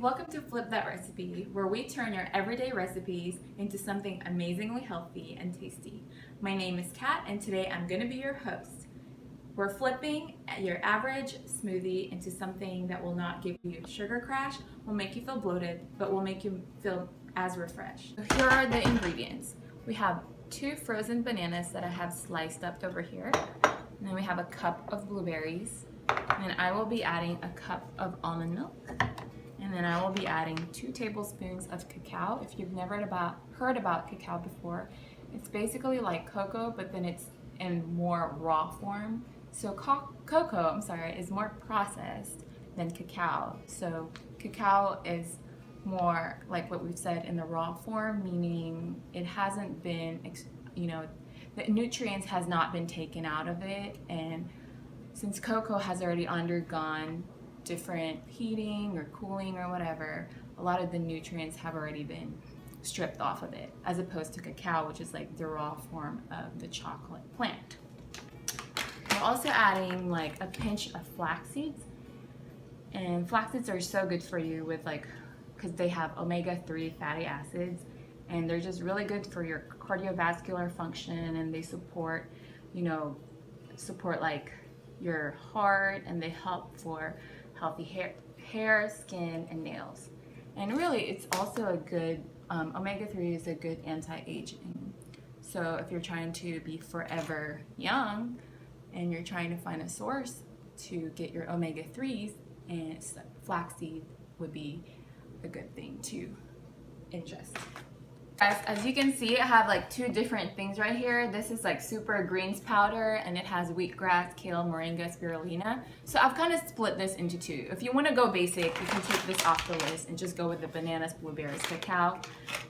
welcome to Flip That Recipe, where we turn your everyday recipes into something amazingly healthy and tasty. My name is Kat, and today I'm going to be your host. We're flipping your average smoothie into something that will not give you a sugar crash, will make you feel bloated, but will make you feel as refreshed. So here are the ingredients. We have 2 frozen bananas that I have sliced up over here. And then we have a cup of blueberries. And I will be adding a cup of almond milk. And then I will be adding 2 tablespoons of cacao. If you've never heard about cacao before, it's basically like cocoa, but then it's in more raw form. So cocoa, is more processed than cacao. So cacao is more like what we've said in the raw form, meaning it hasn't been, the nutrients has not been taken out of it. And since cocoa has already undergone different heating or cooling or whatever, a lot of the nutrients have already been stripped off of it, as opposed to cacao, which is like the raw form of the chocolate plant. We're also adding like a pinch of flax seeds, and flax seeds are so good for you because they have omega-3 fatty acids, and they're just really good for your cardiovascular function, and they support like your heart, and they help for healthy hair, skin, and nails. And really, it's also a good, omega-3 is a good anti-aging. So if you're trying to be forever young and you're trying to find a source to get your omega-3s, and flaxseed would be a good thing to ingest. Guys, as you can see, I have like 2 different things right here. This is like super greens powder, and it has wheatgrass, kale, moringa, spirulina. So I've kind of split this into 2. If you want to go basic, you can take this off the list and just go with the bananas, blueberries, cacao,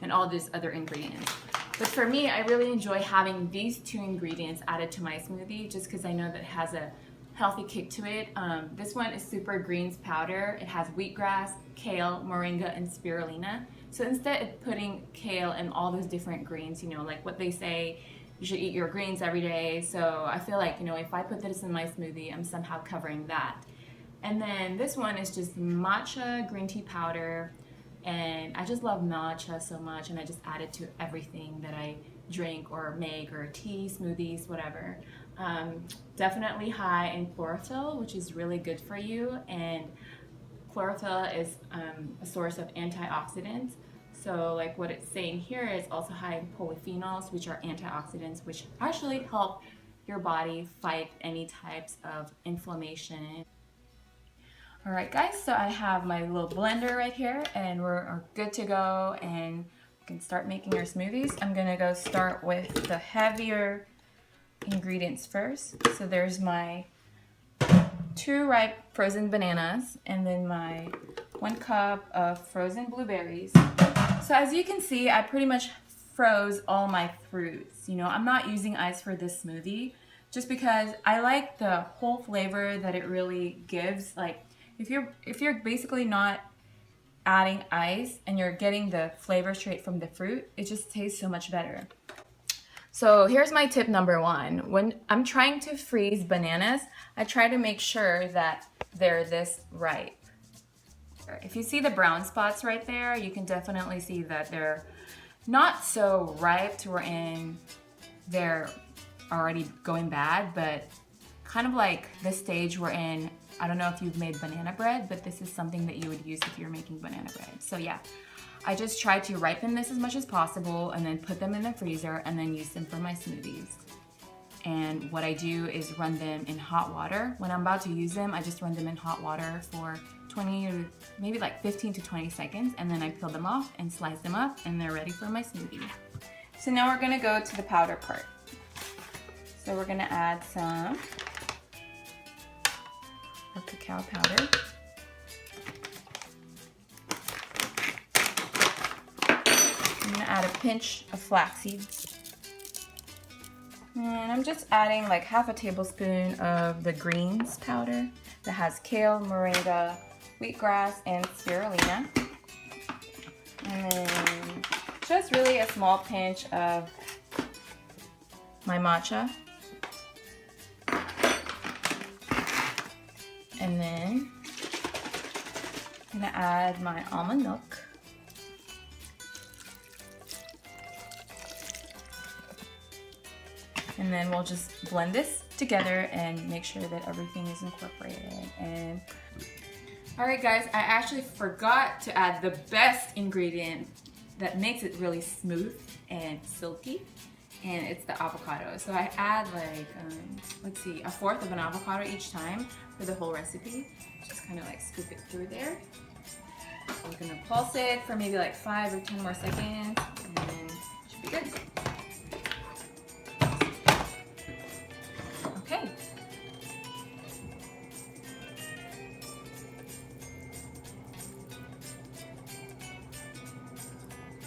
and all these other ingredients. But for me, I really enjoy having these 2 ingredients added to my smoothie just because I know that it has a healthy kick to it. This one is super greens powder. It has wheatgrass, kale, moringa, and spirulina. So instead of putting kale and all those different greens, like what they say, you should eat your greens every day. So I feel like, if I put this in my smoothie, I'm somehow covering that. And then this one is just matcha green tea powder. And I just love matcha so much, and I just add it to everything that I drink or make, or tea, smoothies, whatever. Definitely high in chlorophyll, which is really good for you. And chlorophyll is a source of antioxidants. So like what it's saying here is also high in polyphenols, which are antioxidants, which actually help your body fight any types of inflammation. All right, guys, so I have my little blender right here, and we're good to go, and we can start making our smoothies. I'm gonna start with the heavier ingredients first. So there's my 2 ripe frozen bananas, and then my 1 cup of frozen blueberries. So as you can see, I pretty much froze all my fruits. I'm not using ice for this smoothie just because I like the whole flavor that it really gives. Like if you're basically not adding ice and you're getting the flavor straight from the fruit, it just tastes so much better. So here's my tip number 1. When I'm trying to freeze bananas, I try to make sure that they're this ripe. If you see the brown spots right there, you can definitely see that they're not so ripe to where they're already going bad, but kind of like the stage we're in. I don't know if you've made banana bread, but this is something that you would use if you're making banana bread. So yeah, I just try to ripen this as much as possible and then put them in the freezer and then use them for my smoothies. And what I do is run them in hot water. When I'm about to use them, I just run them in hot water for 20 or maybe like 15 to 20 seconds, and then I peel them off and slice them up, and they're ready for my smoothie. So now we're gonna go to the powder part. So we're gonna add some cacao powder. I'm gonna add a pinch of flax seeds. And I'm just adding like half a tablespoon of the greens powder that has kale, moringa, wheatgrass, and spirulina. And then just really a small pinch of my matcha. And then I'm gonna add my almond milk. And then we'll just blend this together and make sure that everything is incorporated. And all right guys, I actually forgot to add the best ingredient that makes it really smooth and silky, and it's the avocado. So I add like, let's see, 1/4 of an avocado each time for the whole recipe. Just kind of like scoop it through there. I'm gonna pulse it for maybe like 5 or 10 more seconds, and then it should be good. Okay.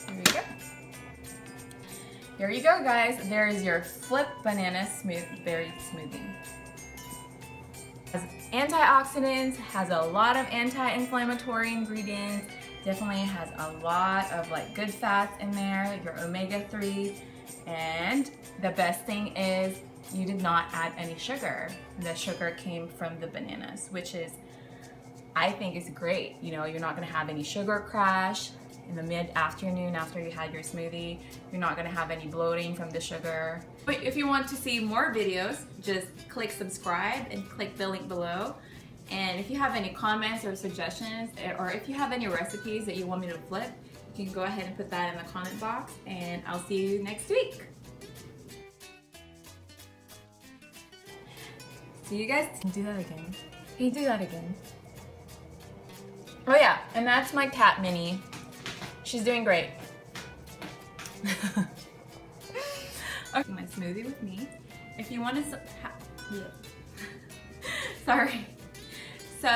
There we go. Here you go, guys. There's your flip banana berry smoothie. Has antioxidants, has a lot of anti-inflammatory ingredients, definitely has a lot of like good fats in there, your omega-3, and the best thing is you did not add any sugar. The sugar came from the bananas, which is, I think is great. You know, you're not gonna have any sugar crash in the mid-afternoon after you had your smoothie. You're not gonna have any bloating from the sugar. But if you want to see more videos, just click subscribe and click the link below. And if you have any comments or suggestions, or if you have any recipes that you want me to flip, you can go ahead and put that in the comment box, and I'll see you next week. See you guys. Can you do that again? Can you do that again? Oh yeah, and that's my cat, Minnie. She's doing great. Okay, my smoothie with me. If you want to, yeah. Sorry. So,